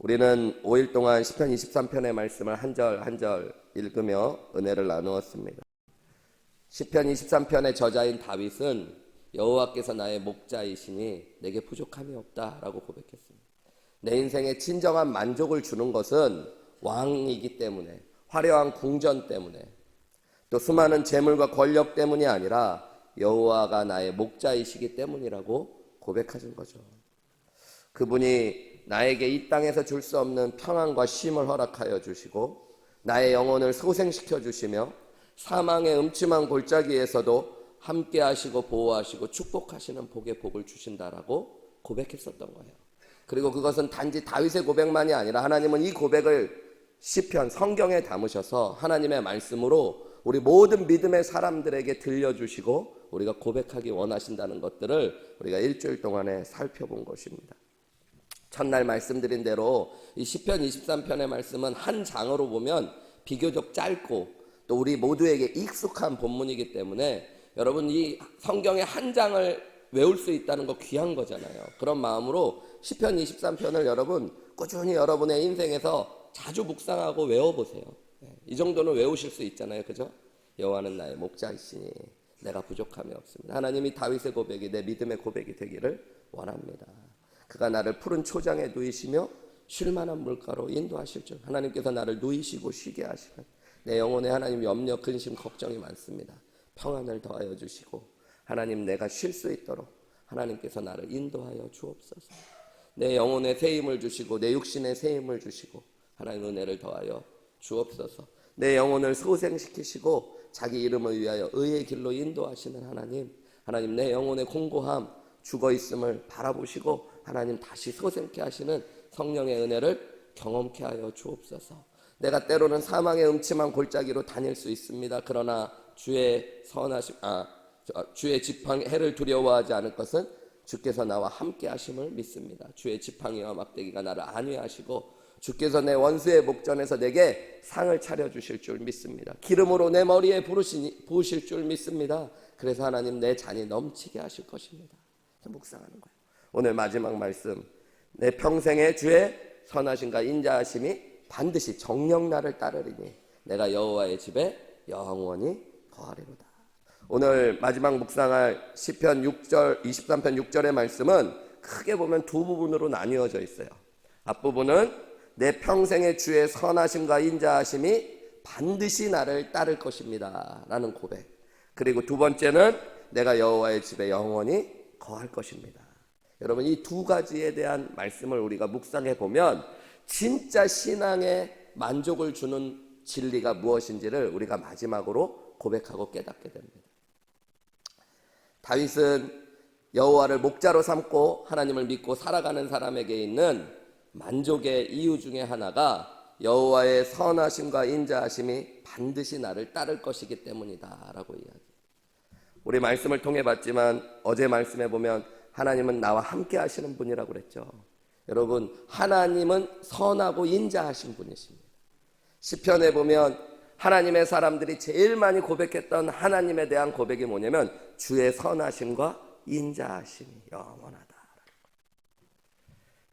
우리는 5일 동안 시편 23편의 말씀을 한 절 한 절 읽으며 은혜를 나누었습니다. 시편 23편의 저자인 다윗은 여호와께서 나의 목자이시니 내게 부족함이 없다라고 고백했습니다. 내 인생에 진정한 만족을 주는 것은 왕이기 때문에, 화려한 궁전 때문에, 또 수많은 재물과 권력 때문이 아니라 여호와가 나의 목자이시기 때문이라고 고백하신 거죠. 그분이 나에게 이 땅에서 줄 수 없는 평안과 쉼을 허락하여 주시고 나의 영혼을 소생시켜 주시며 사망의 음침한 골짜기에서도 함께 하시고 보호하시고 축복하시는 복의 복을 주신다라고 고백했었던 거예요. 그리고 그것은 단지 다윗의 고백만이 아니라 하나님은 이 고백을 시편 성경에 담으셔서 하나님의 말씀으로 우리 모든 믿음의 사람들에게 들려주시고 우리가 고백하기 원하신다는 것들을 우리가 일주일 동안에 살펴본 것입니다. 첫날 말씀드린 대로 이 시편 23편의 말씀은 한 장으로 보면 비교적 짧고 또 우리 모두에게 익숙한 본문이기 때문에 여러분 이 성경의 한 장을 외울 수 있다는 거 귀한 거잖아요. 그런 마음으로 시편 23편을 여러분 꾸준히 여러분의 인생에서 자주 묵상하고 외워보세요. 이 정도는 외우실 수 있잖아요. 그죠? 여호와는 나의 목자이시니 내가 부족함이 없습니다. 하나님이 다윗의 고백이 내 믿음의 고백이 되기를 원합니다. 그가 나를 푸른 초장에 누이시며 쉴만한 물가로 인도하실 줄. 하나님께서 나를 누이시고 쉬게 하시면 내 영혼에 하나님 염려, 근심, 걱정이 많습니다. 평안을 더하여 주시고 하나님 내가 쉴 수 있도록 하나님께서 나를 인도하여 주옵소서. 내 영혼에 새 힘을 주시고 내 육신에 새 힘을 주시고 하나님 은혜를 더하여 주옵소서. 내 영혼을 소생시키시고 자기 이름을 위하여 의의 길로 인도하시는 하나님 내 영혼의 공고함 죽어있음을 바라보시고 하나님 다시 소생케 하시는 성령의 은혜를 경험케 하여 주옵소서. 내가 때로는 사망의 음침한 골짜기로 다닐 수 있습니다. 그러나 주의 지팡이 해를 두려워하지 않을 것은 주께서 나와 함께 하심을 믿습니다. 주의 지팡이와 막대기가 나를 안위하시고 주께서 내 원수의 목전에서 내게 상을 차려주실 줄 믿습니다. 기름으로 내 머리에 부으실 줄 믿습니다. 그래서 하나님 내 잔이 넘치게 하실 것입니다. 묵상하는 거예요. 오늘 마지막 말씀, 내 평생의 주의 선하심과 인자하심이 반드시 정녕 나를 따르리니 내가 여호와의 집에 영원히 거하리로다. 오늘 마지막 묵상할 시편 6절 23편 6절의 말씀은 크게 보면 두 부분으로 나뉘어져 있어요. 앞부분은 내 평생의 주의 선하심과 인자하심이 반드시 나를 따를 것입니다 라는 고백. 그리고 두 번째는 내가 여호와의 집에 영원히 거할 것입니다. 여러분 이 두 가지에 대한 말씀을 우리가 묵상해 보면 진짜 신앙에 만족을 주는 진리가 무엇인지를 우리가 마지막으로 고백하고 깨닫게 됩니다. 다윗은 여호와를 목자로 삼고 하나님을 믿고 살아가는 사람에게 있는 만족의 이유 중에 하나가 여호와의 선하심과 인자하심이 반드시 나를 따를 것이기 때문이다 라고 이야기해요. 우리 말씀을 통해 봤지만 어제 말씀에 보면 하나님은 나와 함께 하시는 분이라고 그랬죠. 여러분 하나님은 선하고 인자하신 분이십니다. 시편에 보면 하나님의 사람들이 제일 많이 고백했던 하나님에 대한 고백이 뭐냐면 주의 선하심과 인자하심이 영원하다.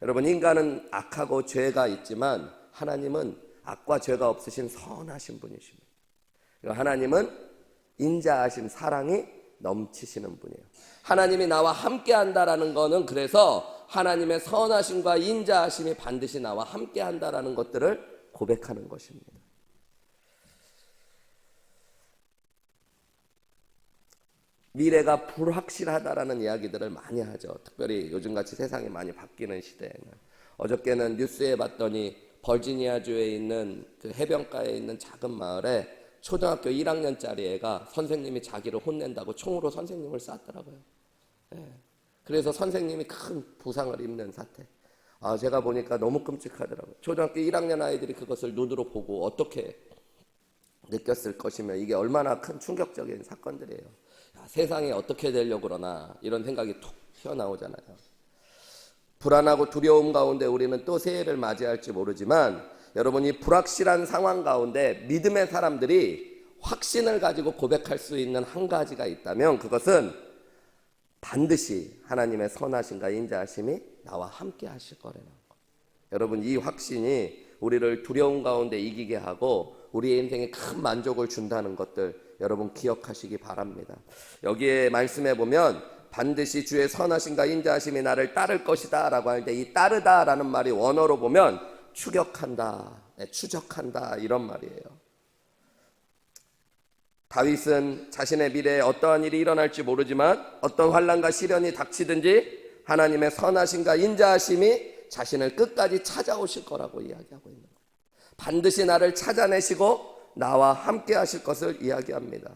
여러분 인간은 악하고 죄가 있지만 하나님은 악과 죄가 없으신 선하신 분이십니다. 하나님은 인자하심, 사랑이 넘치시는 분이에요. 하나님이 나와 함께 한다라는 거는 그래서 하나님의 선하심과 인자하심이 반드시 나와 함께 한다라는 것들을 고백하는 것입니다. 미래가 불확실하다라는 이야기들을 많이 하죠. 특별히 요즘같이 세상이 많이 바뀌는 시대에는. 어저께는 뉴스에 봤더니 버지니아주에 있는 그 해변가에 있는 작은 마을에 초등학교 1학년짜리 애가 선생님이 자기를 혼낸다고 총으로 선생님을 쐈더라고요. 그래서 선생님이 큰 부상을 입는 사태. 제가 보니까 너무 끔찍하더라고요. 초등학교 1학년 아이들이 그것을 눈으로 보고 어떻게 느꼈을 것이며 이게 얼마나 큰 충격적인 사건들이에요. 세상이 어떻게 되려고 그러나 이런 생각이 툭 튀어나오잖아요. 불안하고 두려움 가운데 우리는 또 새해를 맞이할지 모르지만 여러분 이 불확실한 상황 가운데 믿음의 사람들이 확신을 가지고 고백할 수 있는 한 가지가 있다면 그것은 반드시 하나님의 선하심과 인자하심이 나와 함께 하실 거라는 거. 여러분, 이 확신이 우리를 두려움 가운데 이기게 하고 우리의 인생에 큰 만족을 준다는 것들 여러분 기억하시기 바랍니다. 여기에 말씀해 보면 반드시 주의 선하심과 인자하심이 나를 따를 것이다 라고 할 때 이 따르다 라는 말이 원어로 보면 추격한다, 추적한다 이런 말이에요. 다윗은 자신의 미래에 어떠한 일이 일어날지 모르지만 어떤 환난과 시련이 닥치든지 하나님의 선하심과 인자하심이 자신을 끝까지 찾아오실 거라고 이야기하고 있는 거예요. 반드시 나를 찾아내시고 나와 함께 하실 것을 이야기합니다.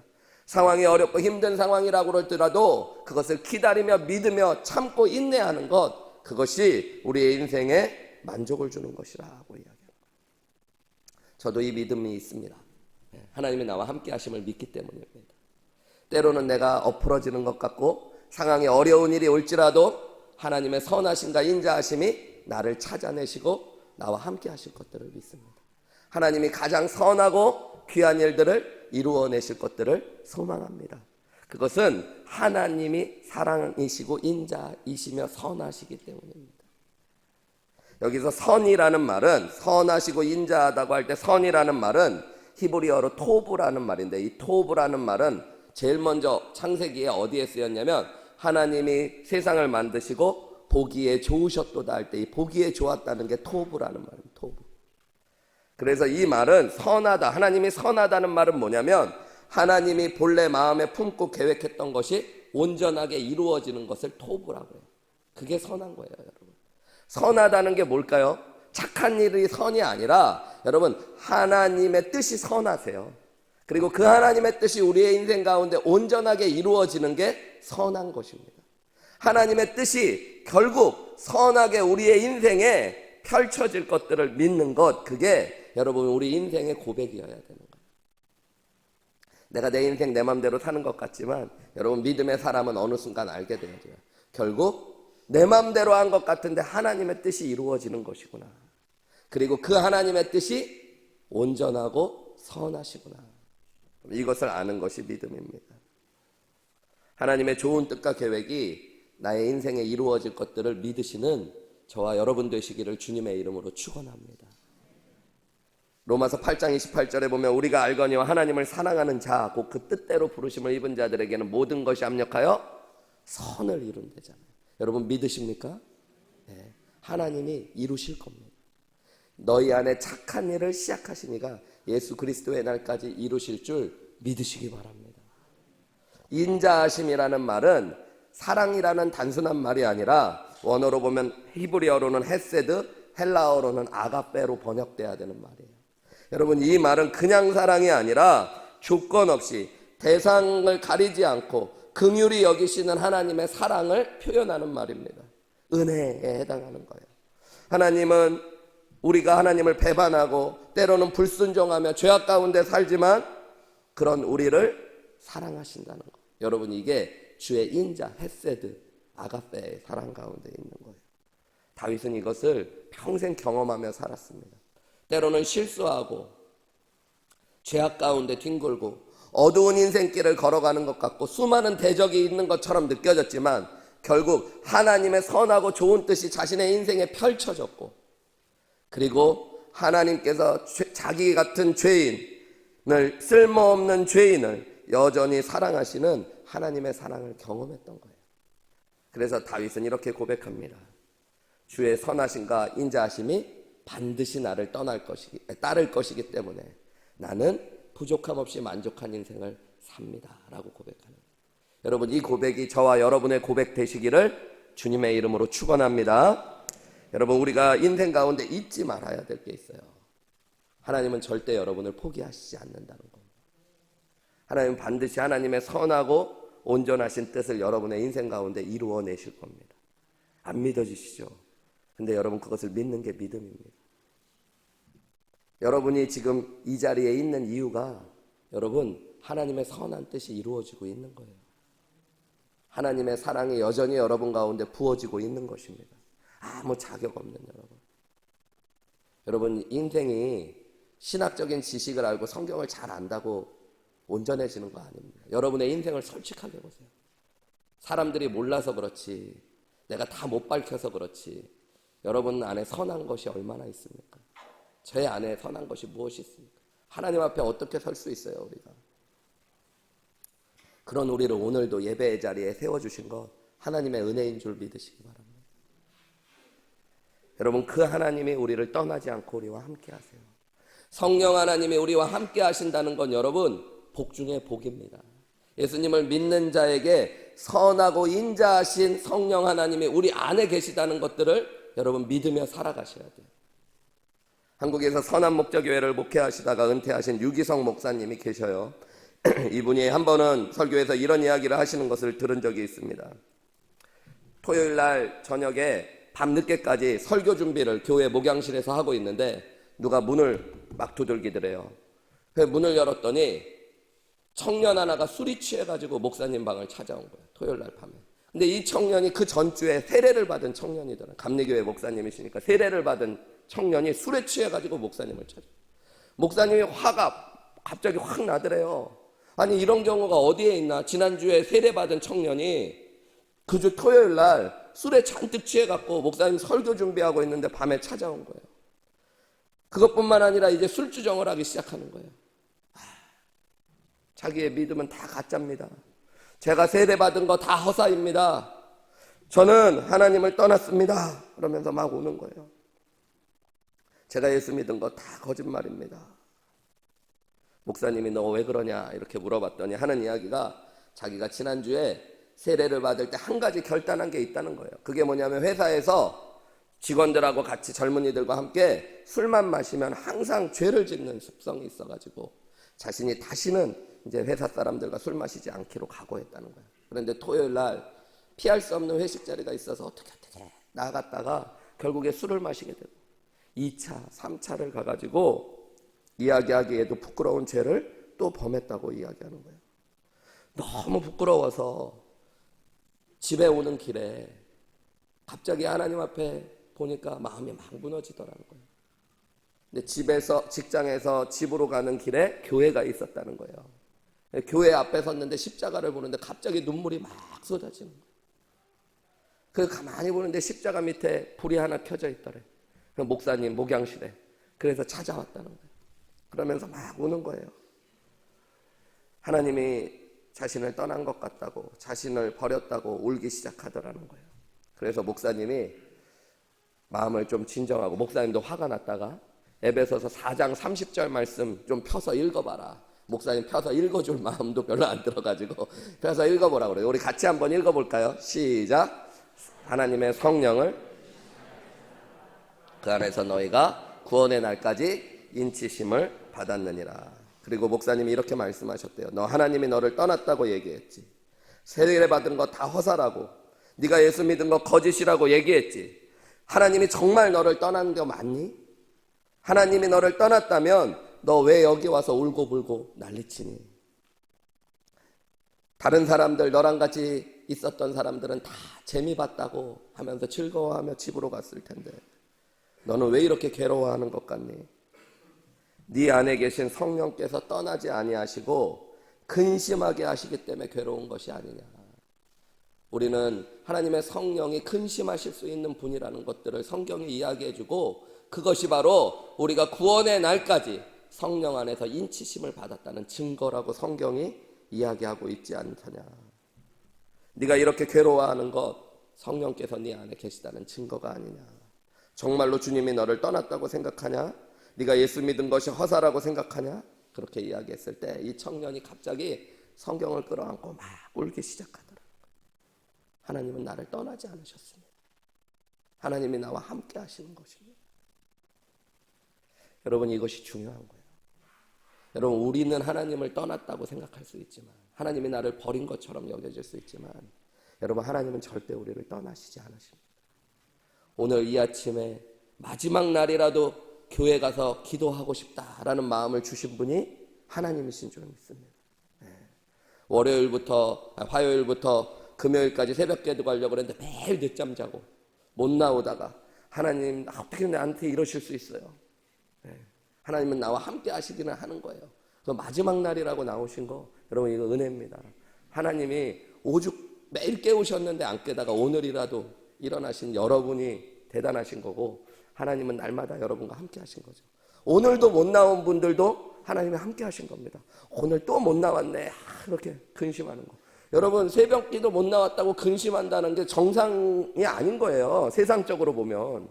상황이 어렵고 힘든 상황이라고 그럴지라도 그것을 기다리며 믿으며 참고 인내하는 것, 그것이 우리의 인생에 만족을 주는 것이라고 이야기합니다. 저도 이 믿음이 있습니다. 하나님이 나와 함께 하심을 믿기 때문입니다. 때로는 내가 엎어지는 것 같고 상황이 어려운 일이 올지라도 하나님의 선하심과 인자하심이 나를 찾아내시고 나와 함께 하실 것들을 믿습니다. 하나님이 가장 선하고 귀한 일들을 이루어내실 것들을 소망합니다. 그것은 하나님이 사랑이시고 인자이시며 선하시기 때문입니다. 여기서 선이라는 말은, 선하시고 인자하다고 할 때 선이라는 말은 히브리어로 토브라는 말인데, 이 토브라는 말은 제일 먼저 창세기에 어디에 쓰였냐면 하나님이 세상을 만드시고 보기에 좋으셨도다 할 때 이 보기에 좋았다는 게 토브라는 말입니다. 토브. 그래서 이 말은 선하다, 하나님이 선하다는 말은 뭐냐면 하나님이 본래 마음에 품고 계획했던 것이 온전하게 이루어지는 것을 토브라고 해요. 그게 선한 거예요, 여러분. 선하다는 게 뭘까요? 착한 일이 선이 아니라 여러분, 하나님의 뜻이 선하세요. 그리고 그 하나님의 뜻이 우리의 인생 가운데 온전하게 이루어지는 게 선한 것입니다. 하나님의 뜻이 결국 선하게 우리의 인생에 펼쳐질 것들을 믿는 것, 그게 여러분 우리 인생의 고백이어야 되는 거예요. 내가 내 인생 내 맘대로 사는 것 같지만 여러분, 믿음의 사람은 어느 순간 알게 돼요. 결국 내 맘대로 한 것 같은데 하나님의 뜻이 이루어지는 것이구나. 그리고 그 하나님의 뜻이 온전하고 선하시구나. 이것을 아는 것이 믿음입니다. 하나님의 좋은 뜻과 계획이 나의 인생에 이루어질 것들을 믿으시는 저와 여러분 되시기를 주님의 이름으로 축원합니다. 로마서 8장 28절에 보면 우리가 알거니와 하나님을 사랑하는 자, 곧 그 뜻대로 부르심을 입은 자들에게는 모든 것이 합력하여 선을 이룬대잖아요. 여러분 믿으십니까? 네, 하나님이 이루실 겁니다. 너희 안에 착한 일을 시작하신 이가 예수 그리스도의 날까지 이루실 줄 믿으시기 바랍니다. 인자하심이라는 말은 사랑이라는 단순한 말이 아니라 원어로 보면 히브리어로는 헤세드, 헬라어로는 아가페로 번역돼야 되는 말이에요. 여러분, 이 말은 그냥 사랑이 아니라 조건 없이 대상을 가리지 않고 긍휼히 여기시는 하나님의 사랑을 표현하는 말입니다. 은혜에 해당하는 거예요. 하나님은 우리가 하나님을 배반하고 때로는 불순종하며 죄악 가운데 살지만 그런 우리를 사랑하신다는 거. 여러분, 이게 주의 인자, 헤세드, 아가페의 사랑 가운데 있는 거예요. 다윗은 이것을 평생 경험하며 살았습니다. 때로는 실수하고 죄악 가운데 뒹굴고 어두운 인생길을 걸어가는 것 같고 수많은 대적이 있는 것처럼 느껴졌지만 결국 하나님의 선하고 좋은 뜻이 자신의 인생에 펼쳐졌고, 그리고 하나님께서 자기 같은 죄인을, 쓸모없는 죄인을 여전히 사랑하시는 하나님의 사랑을 경험했던 거예요. 그래서 다윗은 이렇게 고백합니다. 주의 선하심과 인자하심이 반드시 나를 따를 것이기 때문에 나는 부족함 없이 만족한 인생을 삽니다 라고 고백하는 거예요. 여러분, 이 고백이 저와 여러분의 고백 되시기를 주님의 이름으로 축원합니다. 여러분, 우리가 인생 가운데 잊지 말아야 될 게 있어요. 하나님은 절대 여러분을 포기하시지 않는다는 겁니다. 하나님은 반드시 하나님의 선하고 온전하신 뜻을 여러분의 인생 가운데 이루어내실 겁니다. 안 믿어지시죠? 근데 여러분, 그것을 믿는 게 믿음입니다. 여러분이 지금 이 자리에 있는 이유가 여러분, 하나님의 선한 뜻이 이루어지고 있는 거예요. 하나님의 사랑이 여전히 여러분 가운데 부어지고 있는 것입니다. 아무 자격 없는 여러분. 여러분, 인생이 신학적인 지식을 알고 성경을 잘 안다고 온전해지는 거 아닙니다. 여러분의 인생을 솔직하게 보세요. 사람들이 몰라서 그렇지, 내가 다 못 밝혀서 그렇지, 여러분 안에 선한 것이 얼마나 있습니까? 제 안에 선한 것이 무엇이 있습니까? 하나님 앞에 어떻게 설 수 있어요, 우리가? 그런 우리를 오늘도 예배의 자리에 세워주신 것 하나님의 은혜인 줄 믿으시기 바랍니다. 여러분, 그 하나님이 우리를 떠나지 않고 우리와 함께 하세요. 성령 하나님이 우리와 함께 하신다는 건 여러분 복 중에 복입니다. 예수님을 믿는 자에게 선하고 인자하신 성령 하나님이 우리 안에 계시다는 것들을 여러분 믿으며 살아가셔야 돼요. 한국에서 선한 목자교회를 목회하시다가 은퇴하신 유기성 목사님이 계셔요. 이분이 한 번은 설교에서 이런 이야기를 하시는 것을 들은 적이 있습니다. 토요일 날 저녁에 밤늦게까지 설교 준비를 교회 목양실에서 하고 있는데 누가 문을 막 두들기더래요. 그래서 문을 열었더니 청년 하나가 술이 취해가지고 목사님 방을 찾아온 거예요. 토요일 날 밤에. 근데 이 청년이 그 전주에 세례를 받은 청년이더라고요. 감리교회 목사님이시니까 세례를 받은 청년이 술에 취해가지고 목사님을 찾아요. 목사님이 화가 갑자기 확 나더래요. 아니 이런 경우가 어디에 있나. 지난주에 세례받은 청년이 그 주 토요일 날 술에 잔뜩 취해갖고 목사님 설교 준비하고 있는데 밤에 찾아온 거예요. 그것뿐만 아니라 이제 술주정을 하기 시작하는 거예요. 자기의 믿음은 다 가짜입니다. 제가 세례받은 거 다 허사입니다. 저는 하나님을 떠났습니다. 그러면서 막 우는 거예요. 제가 예수 믿은 거 다 거짓말입니다. 목사님이 너 왜 그러냐 이렇게 물어봤더니 하는 이야기가 자기가 지난주에 세례를 받을 때 한 가지 결단한 게 있다는 거예요. 그게 뭐냐면 회사에서 직원들하고 같이 젊은이들과 함께 술만 마시면 항상 죄를 짓는 습성이 있어가지고 자신이 다시는 이제 회사 사람들과 술 마시지 않기로 각오했다는 거예요. 그런데 토요일 날 피할 수 없는 회식 자리가 있어서 어떻게 나갔다가 결국에 술을 마시게 되고 2차, 3차를 가가지고 이야기하기에도 부끄러운 죄를 또 범했다고 이야기하는 거예요. 너무 부끄러워서 집에 오는 길에 갑자기 하나님 앞에 보니까 마음이 막 무너지더라는 거예요. 근데 직장에서 집으로 가는 길에 교회가 있었다는 거예요. 교회 앞에 섰는데 십자가를 보는데 갑자기 눈물이 막 쏟아지는 거예요. 그 가만히 보는데 십자가 밑에 불이 하나 켜져 있더래. 목사님 목양실에. 그래서 찾아왔다는 거예요. 그러면서 막 우는 거예요. 하나님이 자신을 떠난 것 같다고, 자신을 버렸다고 울기 시작하더라는 거예요. 그래서 목사님이 마음을 좀 진정하고, 목사님도 화가 났다가 에베소서 4장 30절 말씀 좀 펴서 읽어봐라. 목사님 펴서 읽어줄 마음도 별로 안 들어가지고 펴서 읽어보라고 그래요. 우리 같이 한번 읽어볼까요? 시작. 하나님의 성령을 그 안에서 너희가 구원의 날까지 인치심을 받았느니라. 그리고 목사님이 이렇게 말씀하셨대요. 너 하나님이 너를 떠났다고 얘기했지. 세례를 받은 거 다 허사라고. 네가 예수 믿은 거 거짓이라고 얘기했지. 하나님이 정말 너를 떠난 거 맞니? 하나님이 너를 떠났다면 너 왜 여기 와서 울고불고 난리치니? 다른 사람들, 너랑 같이 있었던 사람들은 다 재미 봤다고 하면서 즐거워하며 집으로 갔을 텐데 너는 왜 이렇게 괴로워하는 것 같니? 네 안에 계신 성령께서 떠나지 아니하시고 근심하게 하시기 때문에 괴로운 것이 아니냐. 우리는 하나님의 성령이 근심하실 수 있는 분이라는 것들을 성경이 이야기해주고 그것이 바로 우리가 구원의 날까지 성령 안에서 인치심을 받았다는 증거라고 성경이 이야기하고 있지 않더냐. 네가 이렇게 괴로워하는 것 성령께서 네 안에 계시다는 증거가 아니냐. 정말로 주님이 너를 떠났다고 생각하냐? 네가 예수 믿은 것이 허사라고 생각하냐? 그렇게 이야기했을 때 이 청년이 갑자기 성경을 끌어안고 막 울기 시작하더라고요. 하나님은 나를 떠나지 않으셨습니다. 하나님이 나와 함께 하시는 것입니다. 여러분, 이것이 중요한 거예요. 여러분, 우리는 하나님을 떠났다고 생각할 수 있지만, 하나님이 나를 버린 것처럼 여겨질 수 있지만, 여러분, 하나님은 절대 우리를 떠나시지 않으십니다. 오늘 이 아침에 마지막 날이라도 교회 가서 기도하고 싶다라는 마음을 주신 분이 하나님이신 줄 믿습니다. 화요일부터 금요일까지 새벽 기도 가려고 그랬는데 매일 늦잠 자고 못 나오다가 하나님 어떻게 나한테 이러실 수 있어요? 하나님은 나와 함께 하시기는 하는 거예요. 그 마지막 날이라고 나오신 거 여러분 이거 은혜입니다. 하나님이 오죽 매일 깨우셨는데 안 깨다가 오늘이라도 일어나신 여러분이 대단하신 거고 하나님은 날마다 여러분과 함께 하신 거죠. 오늘도 못 나온 분들도 하나님이 함께 하신 겁니다. 오늘 또 못 나왔네. 이렇게 근심하는 거. 여러분 새벽기도 못 나왔다고 근심한다는 게 정상이 아닌 거예요. 세상적으로 보면.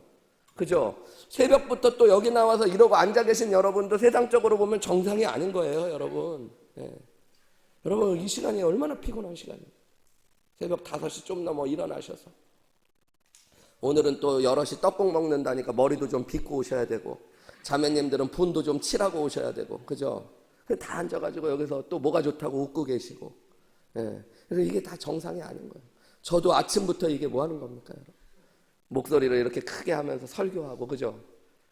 그죠? 새벽부터 또 여기 나와서 이러고 앉아 계신 여러분도 세상적으로 보면 정상이 아닌 거예요, 여러분. 예. 여러분 이 시간이 얼마나 피곤한 시간이에요. 새벽 5시 좀 넘어 일어나셔서 오늘은 또 여럿이 떡국 먹는다니까 머리도 좀 빗고 오셔야 되고 자매님들은 분도 좀 칠하고 오셔야 되고 그죠? 다 앉아가지고 여기서 또 뭐가 좋다고 웃고 계시고 예. 그래서 이게 다 정상이 아닌 거예요. 저도 아침부터 이게 뭐 하는 겁니까 여러분? 목소리를 이렇게 크게 하면서 설교하고 그죠?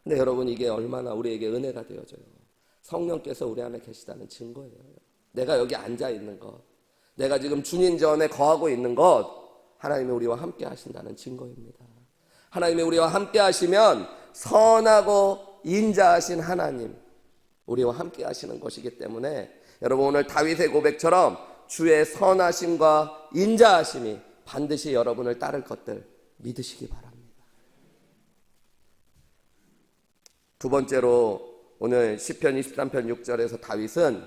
근데 여러분 이게 얼마나 우리에게 은혜가 되어져요. 성령께서 우리 안에 계시다는 증거예요. 내가 여기 앉아 있는 것, 내가 지금 주님 전에 거하고 있는 것, 하나님이 우리와 함께 하신다는 증거입니다. 하나님이 우리와 함께 하시면 선하고 인자하신 하나님, 우리와 함께 하시는 것이기 때문에 여러분 오늘 다윗의 고백처럼 주의 선하심과 인자하심이 반드시 여러분을 따를 것들 믿으시기 바랍니다. 두 번째로 오늘 시편 23편 6절에서 다윗은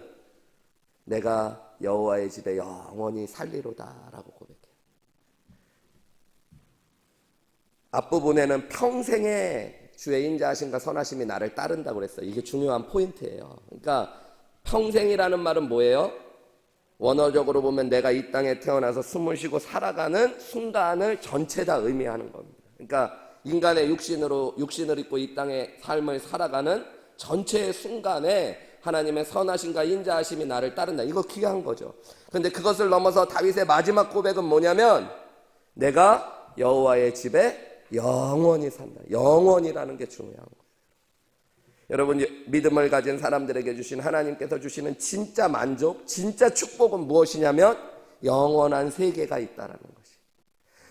내가 여호와의 집에 영원히 살리로다 라고 고백해요. 앞부분에는 평생에 주의 인자하심과 선하심이 나를 따른다고 그랬어요. 이게 중요한 포인트예요. 그러니까 평생이라는 말은 뭐예요? 원어적으로 보면 내가 이 땅에 태어나서 숨을 쉬고 살아가는 순간을 전체 다 의미하는 겁니다. 그러니까 인간의 육신을 입고 이 땅의 삶을 살아가는 전체의 순간에 하나님의 선하심과 인자하심이 나를 따른다. 이거 귀한 거죠. 그런데 그것을 넘어서 다윗의 마지막 고백은 뭐냐면 내가 여호와의 집에 영원히 산다. 영원이라는 게 중요한 거예요. 여러분 믿음을 가진 사람들에게 주신 하나님께서 주시는 진짜 만족, 진짜 축복은 무엇이냐면 영원한 세계가 있다라는 것이.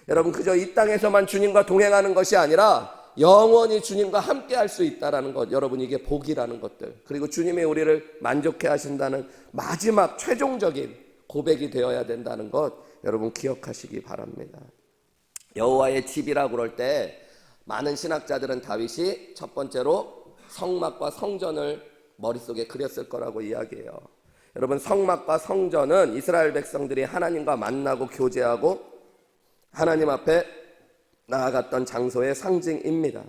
여러분 그저 이 땅에서만 주님과 동행하는 것이 아니라 영원히 주님과 함께 할 수 있다라는 것, 여러분 이게 복이라는 것들, 그리고 주님이 우리를 만족해 하신다는 마지막 최종적인 고백이 되어야 된다는 것 여러분 기억하시기 바랍니다. 여호와의 집이라고 그럴 때 많은 신학자들은 다윗이 첫 번째로 성막과 성전을 머릿속에 그렸을 거라고 이야기해요. 여러분 성막과 성전은 이스라엘 백성들이 하나님과 만나고 교제하고 하나님 앞에 나아갔던 장소의 상징입니다.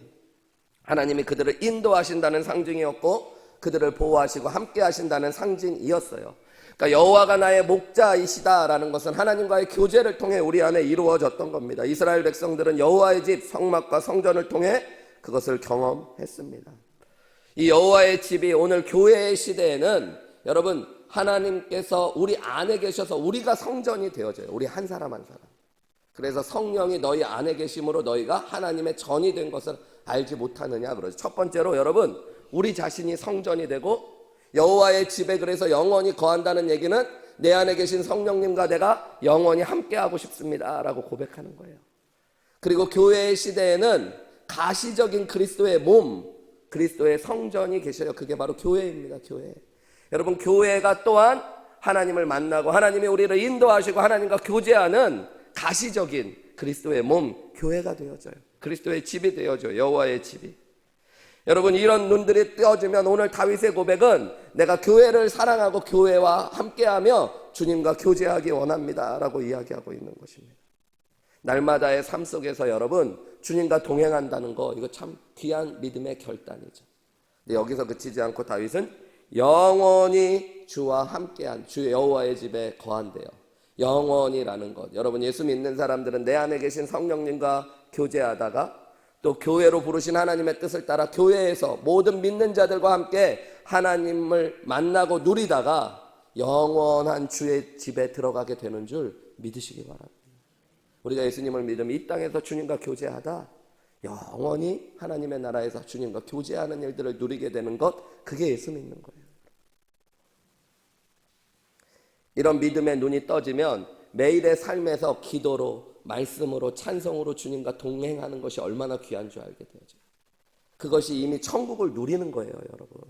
하나님이 그들을 인도하신다는 상징이었고 그들을 보호하시고 함께 하신다는 상징이었어요. 그러니까 여호와가 나의 목자이시다라는 것은 하나님과의 교제를 통해 우리 안에 이루어졌던 겁니다. 이스라엘 백성들은 여호와의 집 성막과 성전을 통해 그것을 경험했습니다. 이 여호와의 집이 오늘 교회의 시대에는 여러분 하나님께서 우리 안에 계셔서 우리가 성전이 되어져요. 우리 한 사람 한 사람. 그래서 성령이 너희 안에 계심으로 너희가 하나님의 전이 된 것을 알지 못하느냐 그러죠. 첫 번째로 여러분 우리 자신이 성전이 되고 여호와의 집에 그래서 영원히 거한다는 얘기는 내 안에 계신 성령님과 내가 영원히 함께하고 싶습니다 라고 고백하는 거예요. 그리고 교회의 시대에는 가시적인 그리스도의 몸, 그리스도의 성전이 계셔요. 그게 바로 교회입니다. 교회. 여러분 교회가 또한 하나님을 만나고 하나님이 우리를 인도하시고 하나님과 교제하는 가시적인 그리스도의 몸, 교회가 되어져요. 그리스도의 집이 되어져요. 여호와의 집이. 여러분 이런 눈들이 떼어지면 오늘 다윗의 고백은 내가 교회를 사랑하고 교회와 함께하며 주님과 교제하기 원합니다 라고 이야기하고 있는 것입니다. 날마다의 삶 속에서 여러분 주님과 동행한다는 거 이거 참 귀한 믿음의 결단이죠. 근데 여기서 그치지 않고 다윗은 영원히 주와 함께한 주 여호와의 집에 거한대요. 영원이라는 것. 여러분 예수 믿는 사람들은 내 안에 계신 성령님과 교제하다가 또 교회로 부르신 하나님의 뜻을 따라 교회에서 모든 믿는 자들과 함께 하나님을 만나고 누리다가 영원한 주의 집에 들어가게 되는 줄 믿으시기 바랍니다. 우리가 예수님을 믿으면 이 땅에서 주님과 교제하다 영원히 하나님의 나라에서 주님과 교제하는 일들을 누리게 되는 것, 그게 예수 믿는 거예요. 이런 믿음의 눈이 떠지면 매일의 삶에서 기도로, 말씀으로, 찬송으로 주님과 동행하는 것이 얼마나 귀한 줄 알게 되죠. 그것이 이미 천국을 누리는 거예요, 여러분.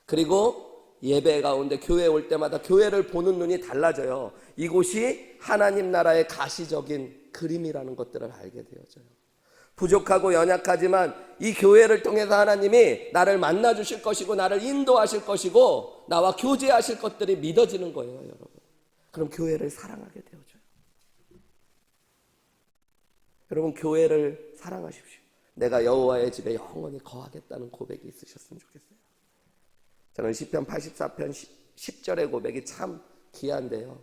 그리고 예배 가운데 교회에 올 때마다 교회를 보는 눈이 달라져요. 이곳이 하나님 나라의 가시적인 그림이라는 것들을 알게 되어져요. 부족하고 연약하지만 이 교회를 통해서 하나님이 나를 만나 주실 것이고 나를 인도하실 것이고 나와 교제하실 것들이 믿어지는 거예요, 여러분. 그럼 교회를 사랑하게 되어져요. 여러분, 교회를 사랑하십시오. 내가 여호와의 집에 영원히 거하겠다는 고백이 있으셨으면 좋겠어요. 저는 시편 84편 10절의 고백이 참 귀한데요.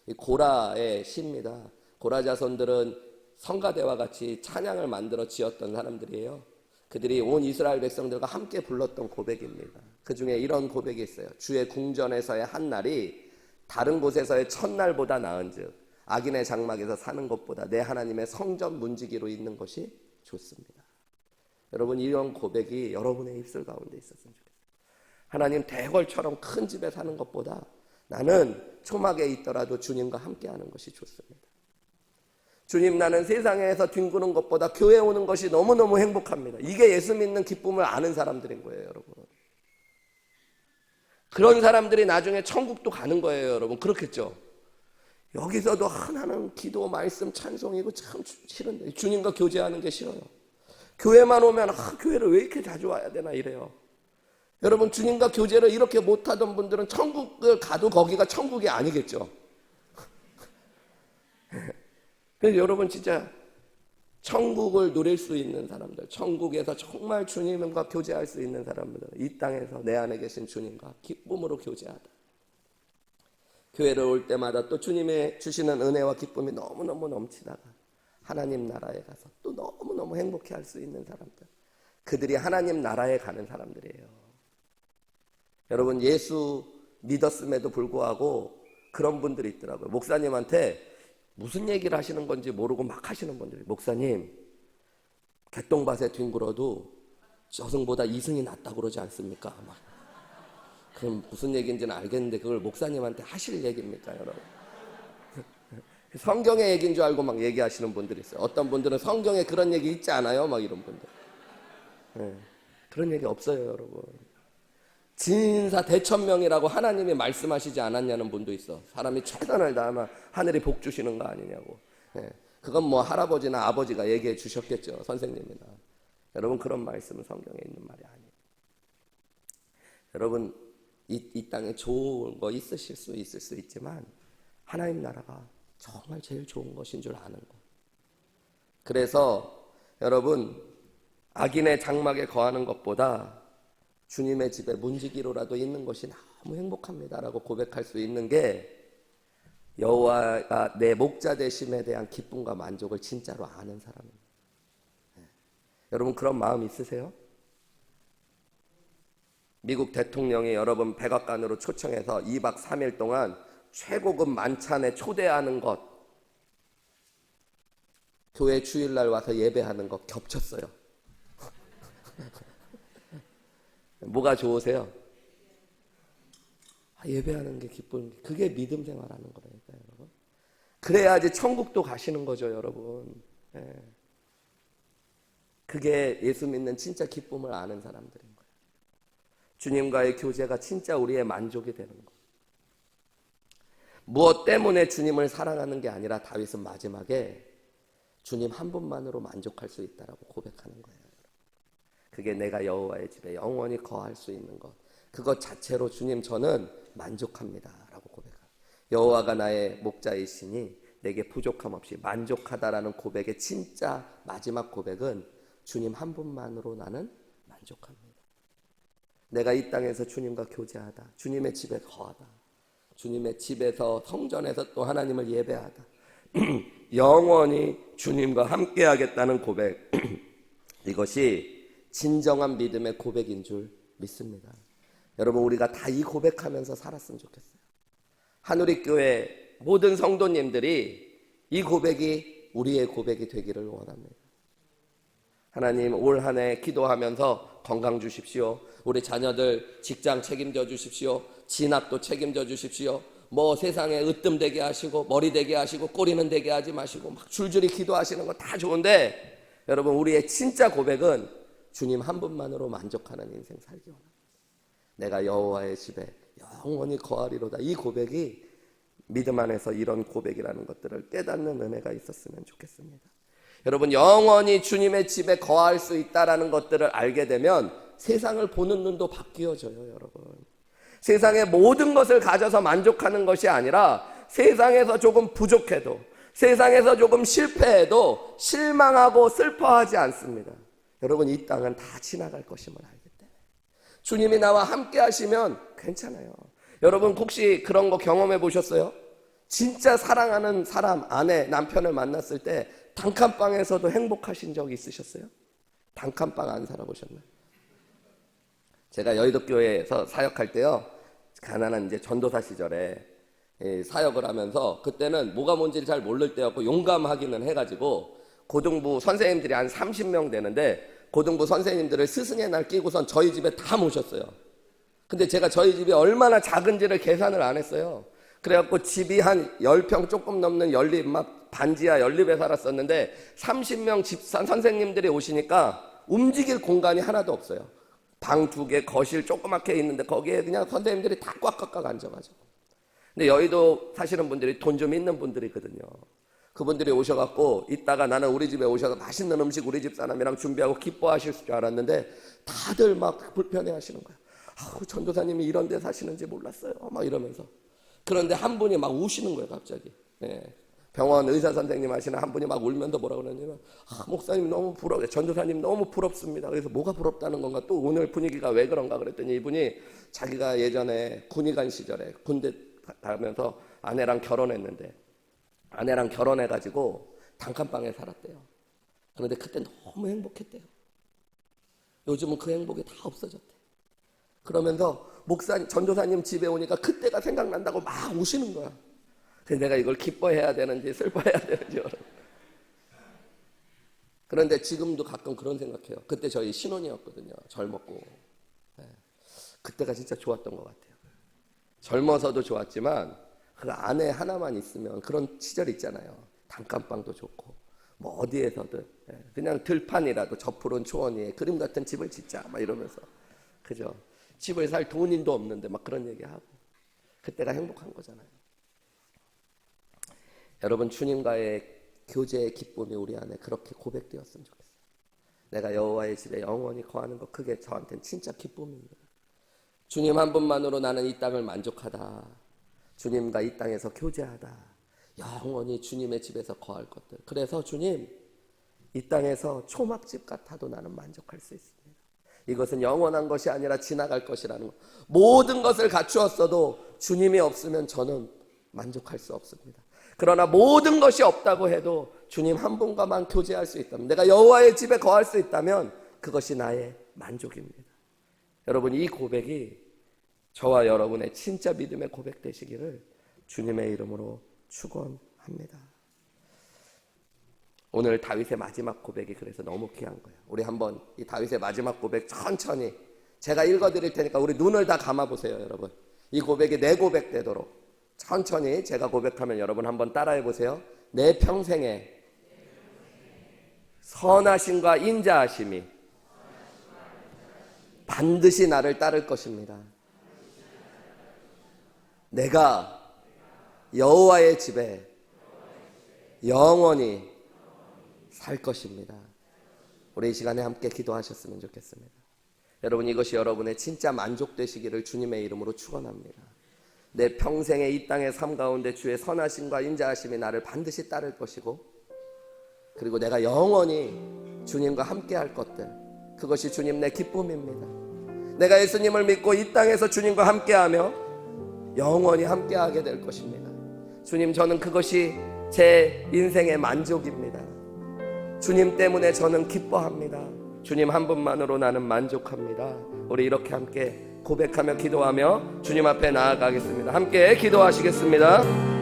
이 고라의 시입니다. 고라 자손들은 성가대와 같이 찬양을 만들어 지었던 사람들이에요. 그들이 온 이스라엘 백성들과 함께 불렀던 고백입니다. 그 중에 이런 고백이 있어요. 주의 궁전에서의 한 날이 다른 곳에서의 첫날보다 나은즉 악인의 장막에서 사는 것보다 내 하나님의 성전 문지기로 있는 것이 좋습니다. 여러분, 이런 고백이 여러분의 입술 가운데 있었으면 좋겠어요. 하나님, 대궐처럼 큰 집에 사는 것보다 나는 초막에 있더라도 주님과 함께하는 것이 좋습니다. 주님, 나는 세상에서 뒹구는 것보다 교회 오는 것이 너무너무 행복합니다. 이게 예수 믿는 기쁨을 아는 사람들인 거예요, 여러분. 그런 사람들이 나중에 천국도 가는 거예요, 여러분. 그렇겠죠? 여기서도 하나는 기도, 말씀, 찬송이고 참 싫은데 주님과 교제하는 게 싫어요. 교회만 오면 교회를 왜 이렇게 자주 와야 되나 이래요. 여러분, 주님과 교제를 이렇게 못하던 분들은 천국을 가도 거기가 천국이 아니겠죠. 그래서 여러분, 진짜 천국을 누릴 수 있는 사람들, 천국에서 정말 주님과 교제할 수 있는 사람들은 이 땅에서 내 안에 계신 주님과 기쁨으로 교제하다. 교회를 올 때마다 또 주님의 주시는 은혜와 기쁨이 너무너무 넘치다가 하나님 나라에 가서 또 너무너무 행복해할 수 있는 사람들, 그들이 하나님 나라에 가는 사람들이에요. 여러분, 예수 믿었음에도 불구하고 그런 분들이 있더라고요. 목사님한테 무슨 얘기를 하시는 건지 모르고 막 하시는 분들이, 목사님, 개똥밭에 뒹굴어도 저승보다 이승이 낫다고 그러지 않습니까? 막. 그럼 무슨 얘기인지는 알겠는데 그걸 목사님한테 하실 얘기입니까, 여러분? 성경의 얘기인 줄 알고 막 얘기하시는 분들이 있어요. 어떤 분들은 성경에 그런 얘기 있지 않아요? 막 이런 분들. 네, 그런 얘기 없어요, 여러분. 진사 대천명이라고 하나님이 말씀하시지 않았냐는 분도 있어. 사람이 최선을 다하면 하늘이 복 주시는 거 아니냐고. 네, 그건 뭐 할아버지나 아버지가 얘기해 주셨겠죠, 선생님이나. 여러분, 그런 말씀은 성경에 있는 말이 아니에요. 여러분, 이 땅에 좋은 거 있을 수 있지만 하나님 나라가 정말 제일 좋은 것인 줄 아는 거. 그래서 여러분, 악인의 장막에 거하는 것보다 주님의 집에 문지기로라도 있는 것이 너무 행복합니다라고 고백할 수 있는 게 여호와가 내 목자 되심에 대한 기쁨과 만족을 진짜로 아는 사람입니다. 네. 여러분, 그런 마음 있으세요? 미국 대통령이 여러분 백악관으로 초청해서 2박 3일 동안 최고급 만찬에 초대하는 것, 교회 주일날 와서 예배하는 것 겹쳤어요. 뭐가 좋으세요? 예배하는 게 기쁨, 그게 믿음 생활하는 거라니까요, 여러분. 그래야지 천국도 가시는 거죠, 여러분. 예. 그게 예수 믿는 진짜 기쁨을 아는 사람들인 거예요. 주님과의 교제가 진짜 우리의 만족이 되는 거. 무엇 때문에 주님을 사랑하는 게 아니라 다윗은 마지막에 주님 한 분만으로 만족할 수 있다라고 고백하는 거예요. 그게 내가 여호와의 집에 영원히 거할 수 있는 것, 그것 자체로 주님 저는 만족합니다 라고 고백해요. 여호와가 나의 목자이시니 내게 부족함 없이 만족하다라는 고백의 진짜 마지막 고백은 주님 한 분만으로 나는 만족합니다. 내가 이 땅에서 주님과 교제하다, 주님의 집에 거하다, 주님의 집에서 성전에서 또 하나님을 예배하다, 영원히 주님과 함께 하겠다는 고백, 이것이 진정한 믿음의 고백인 줄 믿습니다. 여러분, 우리가 다 이 고백하면서 살았으면 좋겠어요. 한우리교회 모든 성도님들이 이 고백이 우리의 고백이 되기를 원합니다. 하나님, 올 한 해 기도하면서 건강 주십시오. 우리 자녀들 직장 책임져 주십시오. 진학도 책임져 주십시오. 뭐 세상에 으뜸되게 하시고 머리 되게 하시고 꼬리는 되게 하지 마시고 막 줄줄이 기도하시는 거 다 좋은데, 여러분, 우리의 진짜 고백은 주님 한 분만으로 만족하는 인생 살기 원합니다. 내가 여호와의 집에 영원히 거하리로다. 이 고백이 믿음 안에서 이런 고백이라는 것들을 깨닫는 은혜가 있었으면 좋겠습니다. 여러분, 영원히 주님의 집에 거할 수 있다라는 것들을 알게 되면 세상을 보는 눈도 바뀌어져요, 여러분. 세상의 모든 것을 가져서 만족하는 것이 아니라 세상에서 조금 부족해도, 세상에서 조금 실패해도 실망하고 슬퍼하지 않습니다. 여러분, 이 땅은 다 지나갈 것임을 알기 때문에 주님이 나와 함께 하시면 괜찮아요. 여러분, 혹시 그런 거 경험해 보셨어요? 진짜 사랑하는 사람, 아내, 남편을 만났을 때 단칸방에서도 행복하신 적 있으셨어요? 단칸방 안 살아보셨나요? 제가 여의도교회에서 사역할 때요, 가난한 이제 전도사 시절에 사역을 하면서, 그때는 뭐가 뭔지 잘 모를 때였고 용감하기는 해가지고 고등부 선생님들이 한 30명 되는데 고등부 선생님들을 스승의 날 끼고선 저희 집에 다 모셨어요. 근데 제가 저희 집이 얼마나 작은지를 계산을 안 했어요. 그래갖고 집이 한 10평 조금 넘는 연립, 막 반지하 연립에 살았었는데 30명 집사 선생님들이 오시니까 움직일 공간이 하나도 없어요. 방 2개, 거실 조그맣게 있는데 거기에 그냥 선생님들이 다 꽉꽉꽉 앉아가지고. 근데 여의도 사시는 분들이 돈 좀 있는 분들이거든요. 그분들이 오셔갖고 이따가 나는 우리 집에 오셔서 맛있는 음식 우리 집 사람이랑 준비하고 기뻐하실 줄 알았는데 다들 막 불편해 하시는 거예요. 아우, 전도사님이 이런 데 사시는지 몰랐어요, 막 이러면서. 그런데 한 분이 막 우시는 거예요, 갑자기. 예. 병원 의사 선생님 하시는 한 분이 막 울면서 뭐라 그러냐면, 목사님 너무 부러워요. 전도사님 너무 부럽습니다. 그래서 뭐가 부럽다는 건가, 또 오늘 분위기가 왜 그런가 그랬더니 이분이 자기가 예전에 군의관 시절에 군대 가면서 아내랑 결혼했는데, 아내랑 결혼해가지고 단칸방에 살았대요. 그런데 그때 너무 행복했대요. 요즘은 그 행복이 다 없어졌대. 그러면서 목사님, 전도사님 집에 오니까 그때가 생각난다고 막 우시는 거야. 그래서 내가 이걸 기뻐해야 되는지 슬퍼해야 되는지. 그런데 지금도 가끔 그런 생각해요. 그때 저희 신혼이었거든요. 젊었고. 그때가 진짜 좋았던 것 같아요. 젊어서도 좋았지만 그 안에 하나만 있으면 그런 시절 있잖아요. 단칸방도 좋고 뭐 어디에서든 그냥 들판이라도 저 푸른 초원 위에 그림 같은 집을 짓자 막 이러면서, 그죠? 집을 살 돈인도 없는데 막 그런 얘기하고, 그때가 행복한 거잖아요. 여러분, 주님과의 교제의 기쁨이 우리 안에 그렇게 고백되었으면 좋겠어요. 내가 여호와의 집에 영원히 거하는 거, 그게 저한테는 진짜 기쁨입니다. 주님 한 분만으로 나는 이 땅을 만족하다. 주님과 이 땅에서 교제하다. 영원히 주님의 집에서 거할 것들. 그래서 주님, 이 땅에서 초막집 같아도 나는 만족할 수 있습니다. 이것은 영원한 것이 아니라 지나갈 것이라는 것. 모든 것을 갖추었어도 주님이 없으면 저는 만족할 수 없습니다. 그러나 모든 것이 없다고 해도 주님 한 분과만 교제할 수 있다면, 내가 여호와의 집에 거할 수 있다면 그것이 나의 만족입니다. 여러분, 이 고백이 저와 여러분의 진짜 믿음의 고백 되시기를 주님의 이름으로 축원합니다. 오늘 다윗의 마지막 고백이 그래서 너무 귀한 거예요. 우리 한번 이 다윗의 마지막 고백 천천히 제가 읽어드릴 테니까 우리 눈을 다 감아보세요, 여러분. 이 고백이 내 고백 되도록 천천히 제가 고백하면 여러분 한번 따라해 보세요. 내 평생에 선하심과 인자하심이 반드시 나를 따를 것입니다. 내가 여호와의 집에 영원히 살 것입니다. 우리 이 시간에 함께 기도하셨으면 좋겠습니다. 여러분, 이것이 여러분의 진짜 만족되시기를 주님의 이름으로 축원합니다. 내 평생의 이 땅의 삶 가운데 주의 선하심과 인자하심이 나를 반드시 따를 것이고, 그리고 내가 영원히 주님과 함께 할 것들, 그것이 주님 내 기쁨입니다. 내가 예수님을 믿고 이 땅에서 주님과 함께하며 영원히 함께하게 될 것입니다. 주님, 저는 그것이 제 인생의 만족입니다. 주님 때문에 저는 기뻐합니다. 주님 한 분만으로 나는 만족합니다. 우리 이렇게 함께 고백하며 기도하며 주님 앞에 나아가겠습니다. 함께 기도하시겠습니다.